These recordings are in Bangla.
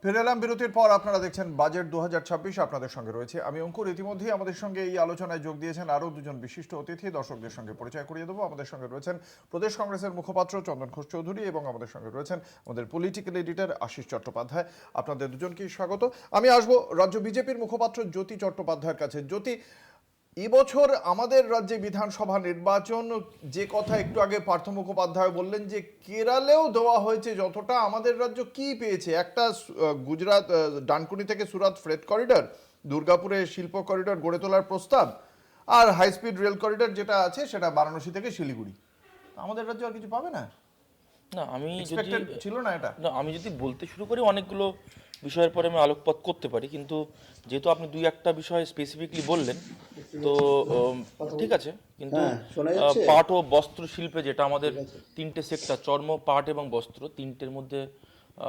ফিরে এলাম বিরতির পর। আপনারা দেখছেন বাজেট 2026, আপনাদের সঙ্গে রয়েছে আমি অঙ্কুর। ইতিমধ্যেই আমাদের সঙ্গে এই আলোচনায় যোগ দিয়েছেন আরও দুজন বিশিষ্ট অতিথি। দর্শকদের সঙ্গে পরিচয় করিয়ে দেবো। আমাদের সঙ্গে রয়েছেন প্রদেশ কংগ্রেসের মুখপাত্র চন্দন ঘোষ চৌধুরী এবং আমাদের সঙ্গে রয়েছেন আমাদের পলিটিক্যাল এডিটর আশিস চট্টোপাধ্যায়। আপনাদের দুজনকেই স্বাগত। আমি আসবো রাজ্য বিজেপির মুখপাত্র জ্যোতি চট্টোপাধ্যায়ের কাছে। জ্যোতি, এবছর আমাদের রাজ্যে বিধানসভা নির্বাচন, যে কথা একটু আগে পার্থ মুখোপাধ্যায় বললেন যে কেরালেও দেওয়া হয়েছে যতটা, আমাদের রাজ্য কি পেয়েছে? একটা গুজরাট ডানকুনি থেকে সুরাত ফ্রেট করিডর, দুর্গাপুরে শিল্প করিডর গড়ে তোলার প্রস্তাব, আর হাই স্পিড রেল করিডর যেটা আছে সেটা বারাণসী থেকে শিলিগুড়ি। আমাদের রাজ্য আর কিছু পাবে না? না আমি যদি ছিল না এটা? না আমি যদি বলতে শুরু করি অনেকগুলো বিষয়ের পরে আমি আলোকপাত করতে পারি, কিন্তু যেহেতু আপনি দুই একটা বিষয় স্পেসিফিকলি বললেন তো ঠিক আছে। কিন্তু পাট ও বস্ত্র শিল্পে যেটা আমাদের তিনটে সেক্টর, চর্ম, পাট এবং বস্ত্র, তিনটের মধ্যে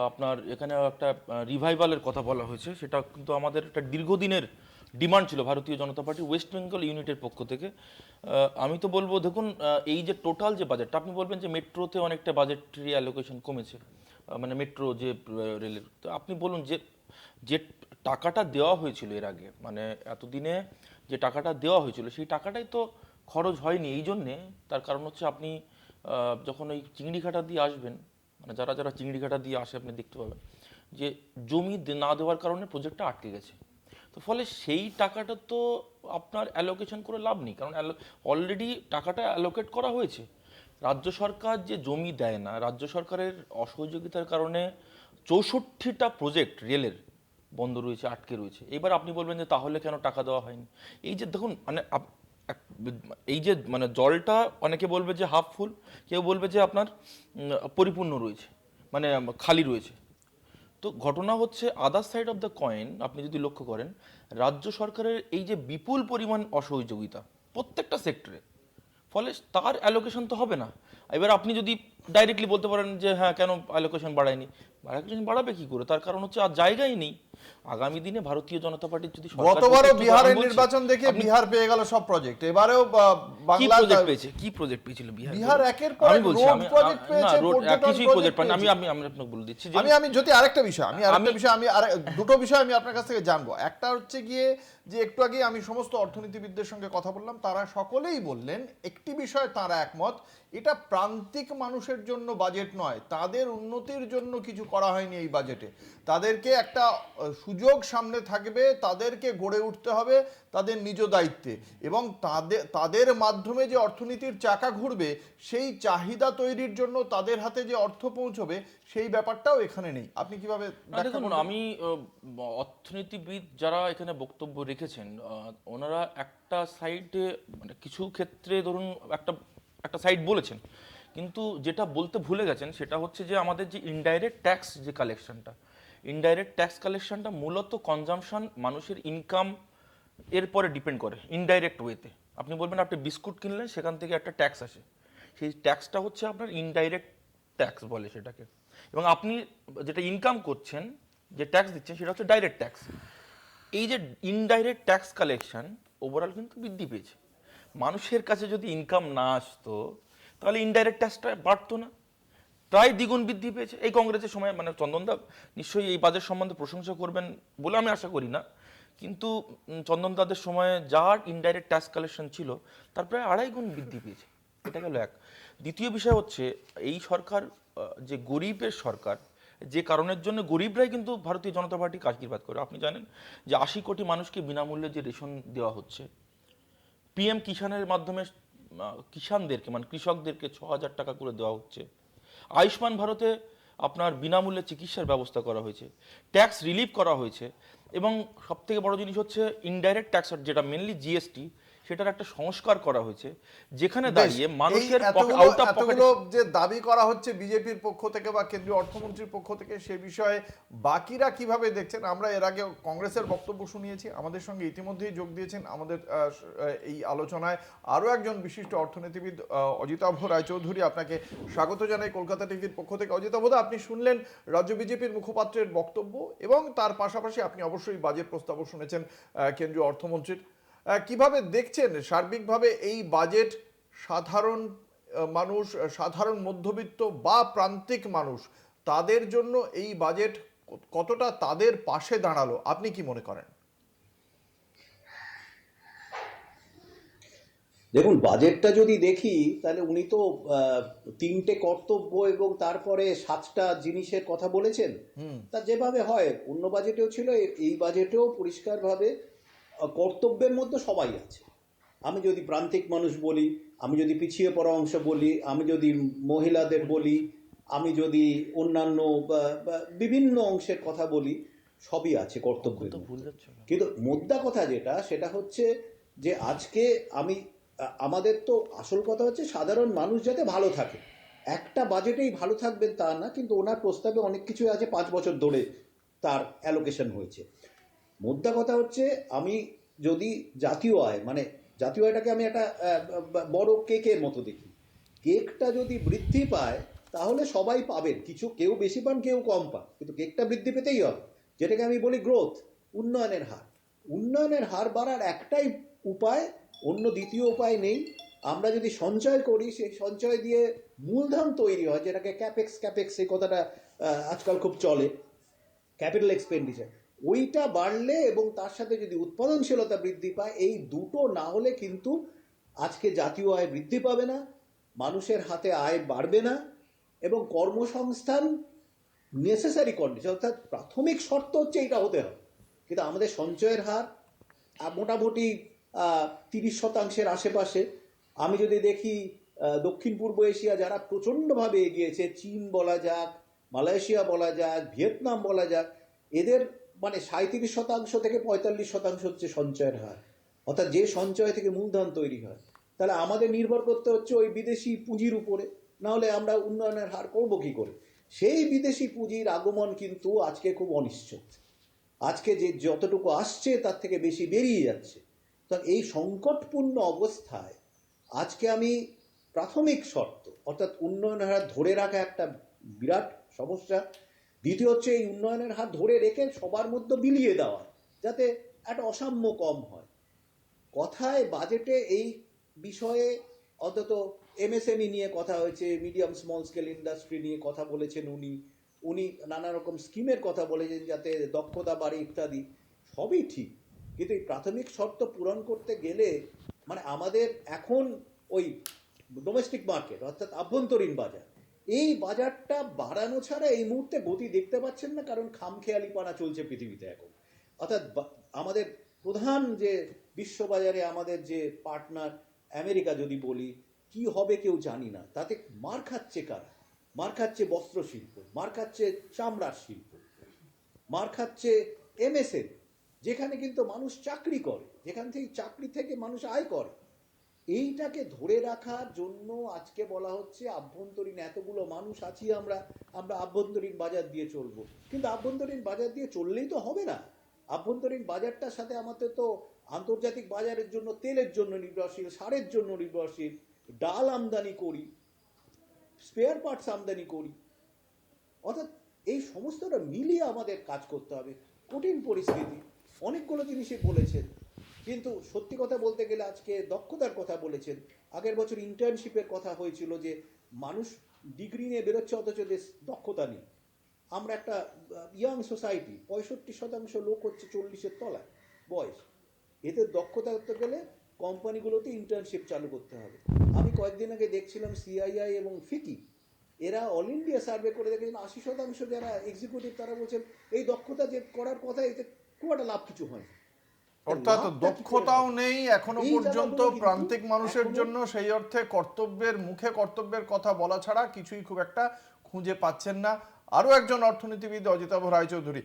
আপনার এখানে একটা রিভাইভালের কথা বলা হয়েছে। সেটা কিন্তু আমাদের একটা দীর্ঘদিনের ডিমান্ড ছিল ভারতীয় জনতা পার্টি ওয়েস্ট বেঙ্গল ইউনিটের পক্ষ থেকে। আমি তো বলবো, দেখুন, এই যে টোটাল যে বাজেটটা, আপনি বলবেন যে মেট্রোতে অনেকটা বাজেটারি অ্যালোকেশন কমেছে, মানে মেট্রো যে রেলের, তো আপনি বলুন যে যে টাকাটা দেওয়া হয়েছিল এর আগে, মানে এতদিনে যে টাকাটা দেওয়া হয়েছিল সেই টাকাটাই তো খরচ হয়নি। এই জন্যে তার কারণ হচ্ছে আপনি যখন ওই চিংড়িঘাটা দিয়ে আসবেন, মানে যারা যারা চিংড়িঘাটা দিয়ে আসে আপনি দেখতে পাবেন যে জমি না দেওয়ার কারণে প্রজেক্টটা আটকে গেছে। তো ফলে সেই টাকাটা তো আপনার অ্যালোকেশন করে লাভ নেই, কারণ অলরেডি টাকাটা অ্যালোকেট করা হয়েছে। রাজ্য সরকার যে জমি দেয় না, রাজ্য সরকারের অসহযোগিতার কারণে 64টা প্রজেক্ট রেলের বন্ধ রয়েছে, আটকে রয়েছে। এবার আপনি বলবেন যে তাহলে কেন টাকা দেওয়া হয়নি? এই যে দেখুন, মানে এই যে মানে জলটা অনেকে বলবে যে হাফ ফুল, কেউ বলবে যে আপনার পরিপূর্ণ রয়েছে, মানে খালি রয়েছে। তো ঘটনা হচ্ছে other side of the coin. আপনি যদি লক্ষ্য করেন রাজ্য সরকারের এই যে বিপুল পরিমাণ অসহযোগিতা প্রত্যেকটা সেক্টরে, ফলে তার অ্যালোকেশন তো হবে না। এবার আপনি যদি ডাইরেক্টলি বলতে পারেন যে হ্যাঁ কেন অ্যালোকেশন বাড়ায়নি, অ্যালোকেশন বাড়াবে কি করে? তার কারণ হচ্ছে আর জায়গাই নেই। আগামী দিনে ভারতীয় জনতা পার্টির যদি গতবারও বিহারের নির্বাচন দেখে বিহার পেয়ে গেল সব প্রজেক্ট, এবারেও কি প্রজেক্ট পেয়েছে, কি প্রজেক্ট পেয়েছিল বিহার? বিহার একের পর এক রোড প্রজেক্ট পেয়েছে, কিছুই প্রজেক্ট পায়নি। আমি আপনাকে বলে দিচ্ছি। আমি যদি আরেকটা বিষয়, দুটো বিষয় আমি আপনার কাছ থেকে জানবো। একটা হচ্ছে গিয়ে যে একটু আগে আমি সমস্ত অর্থনীতিবিদদের সঙ্গে কথা বললাম, তারা সকলেই বললেন একটি বিষয় তারা একমত, এটা প্রান্তিক মানুষের জন্য বাজেট নয়, তাদের উন্নতির জন্য কিছু করা হয়নি এই বাজেটে। তাদেরকে একটা সুযোগ সামনে থাকবে, তাদেরকে গড়ে উঠতে হবে তাদের নিজ দায়িত্বে, এবং তাদের মাধ্যমে যে অর্থনীতির চাকা ঘুরবে সেই চাহিদা তৈরির জন্য তাদের হাতে যে অর্থ পৌঁছবে সেই ব্যাপারটাও এখানে নেই। আপনি কিভাবে দেখুন, আমি অর্থনীতিবিদ যারা এখানে বক্তব্য রেখেছেন, ওনারা একটা সাইডে, মানে কিছু ক্ষেত্রে ধরুন একটা একটা সাইড বলেছেন, কিন্তু যেটা বলতে ভুলে গেছেন সেটা হচ্ছে যে আমাদের যে ইনডাইরেক্ট ট্যাক্স যে কালেকশনটা, ইনডাইরেক্ট ট্যাক্স কালেকশনটা মূলত কনজামশন, মানুষের ইনকাম এর পরে ডিপেন্ড করে ইনডাইরেক্ট ওয়েতে। আপনি বলবেন আপনি বিস্কুট কিনলেন, সেখান থেকে একটা ট্যাক্স আসে, সেই ট্যাক্সটা হচ্ছে আপনার ইনডাইরেক্ট ট্যাক্স বলে সেটাকে। এবং আপনি যেটা ইনকাম করছেন, যে ট্যাক্স দিচ্ছেন, সেটা হচ্ছে ডাইরেক্ট ট্যাক্স। এই যে ইনডাইরেক্ট ট্যাক্স কালেকশন ওভারঅল কিন্তু বৃদ্ধি পেয়েছে। মানুষের কাছে যদি ইনকাম না আসতো তাহলে ইনডাইরেক্ট ট্যাক্সটা বাড়তো না, প্রায় দ্বিগুণ বৃদ্ধি পেয়েছে এই কংগ্রেসের সময়। মানে চন্দনদা নিশ্চয়ই এই বাজেট সম্বন্ধে প্রশংসা করবেন বলে আমি আশা করি না, কিন্তু চন্দনদাদের সময়ে যার ইনডাইরেক্ট ট্যাক্স কালেকশন ছিল তার প্রায় 2.5 গুণ বৃদ্ধি পেয়েছে। এটা গেল এক। দ্বিতীয় বিষয় হচ্ছে এই সরকার যে গরিবের সরকার, যে কারণের জন্য গরিবরাই কিন্তু ভারতীয় জনতা পার্টি কাজকিরবাদ করে। আপনি জানেন যে 80 কোটি মানুষকে বিনামূল্যে যে রেশন দেওয়া হচ্ছে, পিএম কিষাণের মাধ্যমে কিষাণদেরকে, মানে কৃষকদেরকে 6,000 টাকা করে দেওয়া হচ্ছে। আয়ুষ্মান ভারতে আপনার বিনামূল্যে চিকিৎসার ব্যবস্থা করা হয়েছে, ট্যাক্স রিলিফ করা হয়েছে, এবং সবথেকে বড় জিনিস হচ্ছে ইনডাইরেক্ট ট্যাক্স, যেটা মেনলি জিএসটি, সেটার একটা সংস্কার করা হয়েছে, যেখানে দাঁড়িয়ে মানুষের আউট অফ পকেট যে দাবি করা হচ্ছে বিজেপির পক্ষ থেকে বা কেন্দ্রীয় অর্থমন্ত্রীর পক্ষ থেকে, সে বিষয়ে বাকিরা কিভাবে দেখছেন? আমরা এর আগে কংগ্রেসের বক্তব্য শুনিয়েছি, আমাদের সঙ্গে ইতিমধ্যেই যোগ দিয়েছেন আমাদের এই আলোচনায় আরও একজন বিশিষ্ট অর্থনীতিবিদ অজিতাভ রায়চৌধুরী। আপনাকে স্বাগত জানাই কলকাতা টিভির পক্ষ থেকে। অজিতাভ, আপনি শুনলেন রাজ্য বিজেপির মুখপাত্রের বক্তব্য, এবং তার পাশাপাশি আপনি অবশ্যই বাজেট প্রস্তাবও শুনেছেন কেন্দ্রীয় অর্থমন্ত্রীর। কিভাবে দেখছেন সার্বিকভাবে এই বাজেট? সাধারণ মানুষ, সাধারণ মধ্যবিত্ত বা প্রান্তিক মানুষ, তাদের জন্য এই বাজেট কতটা তাদের পাশে দাঁড়ালো আপনি কি মনে করেন? দেখুন, বাজেটটা যদি দেখি তাহলে উনি তো তিনটে কর্তব্য এবং তারপরে 7টা জিনিসের কথা বলেছেন। তা যেভাবে হয় অন্য বাজেটেও ছিল, এই বাজেটেও পরিষ্কারভাবে কর্তব্যের মধ্যে সবাই আছে। আমি যদি প্রান্তিক মানুষ বলি, আমি যদি পিছিয়ে পড়া অংশ বলি, আমি যদি মহিলাদের বলি, আমি যদি অন্যান্য বিভিন্ন অংশের কথা বলি, সবই আছে কর্তব্যের মধ্যে। কিন্তু মোদ্দা কথা যেটা, সেটা হচ্ছে যে আজকে আমাদের তো আসল কথা হচ্ছে সাধারণ মানুষ যাতে ভালো থাকে। একটা বাজেটেই ভালো থাকবেন তা না, কিন্তু ওনার প্রস্তাবে অনেক কিছু আছে 5 বছর ধরে তার অ্যালোকেশন হয়েছে। মোদ্দা কথা হচ্ছে, আমি যদি জাতীয় আয়, মানে জাতীয় আয়টাকে আমি একটা বড় কেকের মতো দেখি। কেকটা যদি বৃদ্ধি পায় তাহলে সবাই পাবেন, কেউ বেশি পান কেউ কম পান, কিন্তু কেকটা বৃদ্ধি পেতেই হবে, যেটাকে আমি বলি গ্রোথ, উন্নয়নের হার। উন্নয়নের হার বাড়ার একটাই উপায়, অন্য দ্বিতীয় উপায় নেই। আমরা যদি সঞ্চয় করি, সেই সঞ্চয় দিয়ে মূলধন তৈরি হয়, যেটাকে ক্যাপেক্স এই কথাটা আজকাল খুব চলে, ক্যাপিটাল এক্সপেন্ডিচার। ওইটা বাড়লে এবং তার সাথে যদি উৎপাদনশীলতা বৃদ্ধি পায়, এই দুটো না হলে কিন্তু আজকে জাতীয় আয় বৃদ্ধি পাবে না, মানুষের হাতে আয় বাড়বে না, এবং কর্মসংস্থান নেসেসারি কন্ডিশন, অর্থাৎ প্রাথমিক শর্ত হচ্ছে এইটা হতে হবে। কিন্তু আমাদের সঞ্চয়ের হার মোটামুটি 30% আশেপাশে। আমি যদি দেখি দক্ষিণ পূর্ব এশিয়া যারা প্রচণ্ডভাবে এগিয়েছে, চীন বলা যাক, মালয়েশিয়া বলা যাক, ভিয়েতনাম বলা যাক, এদের মানে 37% থেকে 45% হচ্ছে সঞ্চয়ের হার, অর্থাৎ যে সঞ্চয় থেকে মূলধন তৈরি হয়। তাহলে আমাদের নির্ভর করতে হচ্ছে ওই বিদেশি পুঁজির উপরে, নাহলে আমরা উন্নয়নের হার করবো কী করে? সেই বিদেশি পুঁজির আগমন কিন্তু আজকে খুব অনিশ্চিত। আজকে যে যতটুকু আসছে তার থেকে বেশি বেরিয়ে যাচ্ছে। তো এই সংকটপূর্ণ অবস্থায় আজকে আমি প্রাথমিক শর্ত, অর্থাৎ উন্নয়নের হার ধরে রাখা একটা বিরাট সমস্যা। দ্বিতীয় হচ্ছে এই উন্নয়নের হার ধরে রেখে সবার মধ্যে বিলিয়ে দেওয়া, যাতে একটা অসাম্য কম হয়। কথায় বাজেটে এই বিষয়ে অন্তত এমএসএমই নিয়ে কথা হয়েছে, মিডিয়াম স্মল স্কেল ইন্ডাস্ট্রি নিয়ে কথা বলেছেন উনি নানা রকম স্কিমের কথা বলেছেন যাতে দক্ষতা বাড়ে ইত্যাদি, সবই ঠিক। কিন্তু এই প্রাথমিক শর্ত পূরণ করতে গেলে মানে আমাদের এখন ওই ডোমেস্টিক মার্কেট, অর্থাৎ আভ্যন্তরীণ বাজার, এই বাজারটা বাড়ানো ছাড়া এই মুহূর্তে গতি দেখতে পাচ্ছেন না, কারণ খামখেয়ালিপানা চলছে পৃথিবীতে এখন। অর্থাৎ আমাদের প্রধান যে বিশ্ববাজারে আমাদের যে পার্টনার আমেরিকা যদি বলি, কি হবে কেউ জানি না, তাতে মার খাচ্ছে কারা? মার খাচ্ছে বস্ত্রশিল্প, মার খাচ্ছে চামড়ার শিল্প, মার খাচ্ছে এমএসএমই, যেখানে কিন্তু মানুষ চাকরি করে, যেখান থেকে চাকরি থেকে মানুষ আয় করে। এইটাকে ধরে রাখার জন্য আজকে বলা হচ্ছে আভ্যন্তরীণ, এতগুলো মানুষ আছি আমরা আভ্যন্তরীণ বাজার দিয়ে চলবো। কিন্তু আভ্যন্তরীণ বাজার দিয়ে চললেই তো হবে না। আভ্যন্তরীণ বাজারটার সাথে আমাদের তো আন্তর্জাতিক বাজারের জন্য তেলের জন্য নির্ভরশীল, সারের জন্য নির্ভরশীল, ডাল আমদানি করি, স্পেয়ার পার্টস আমদানি করি, অর্থাৎ এই সমস্তটা মিলিয়ে আমাদের কাজ করতে হবে। কঠিন পরিস্থিতি, অনেকগুলো জিনিসই বলেছেন, কিন্তু সত্যি কথা বলতে গেলে আজকে দক্ষতার কথা বলেছেন। আগের বছর ইন্টার্নশিপের কথা হয়েছিল, যে মানুষ ডিগ্রি নিয়ে বেরোচ্ছে অথচ দক্ষতা নেই। আমরা একটা ইয়াং সোসাইটি, 65% লোক হচ্ছে 40-এর তলায় বয়স। এতে দক্ষতা করতে গেলে কোম্পানিগুলোতে ইন্টার্নশিপ চালু করতে হবে। আমি কয়েকদিন আগে দেখছিলাম সিআইআই এবং ফিকি, এরা অল ইন্ডিয়া সার্ভে করে দেখেছেন 80% যারা এক্সিকিউটিভ তারা বলছেন এই দক্ষতা যে করার কথা, এতে খুব একটা লাভ কিছু হয়। অর্থাৎ দক্ষতাও নেই এখনো পর্যন্ত প্রান্তিক মানুষের জন্য, সেই অর্থে কর্তব্যের কথা বলা ছাড়া কিছুই খুব একটা খুঁজে পাচ্ছেন না। আরো একজন অর্থনীতিবিদ অজিতাভ রায়চৌধুরী,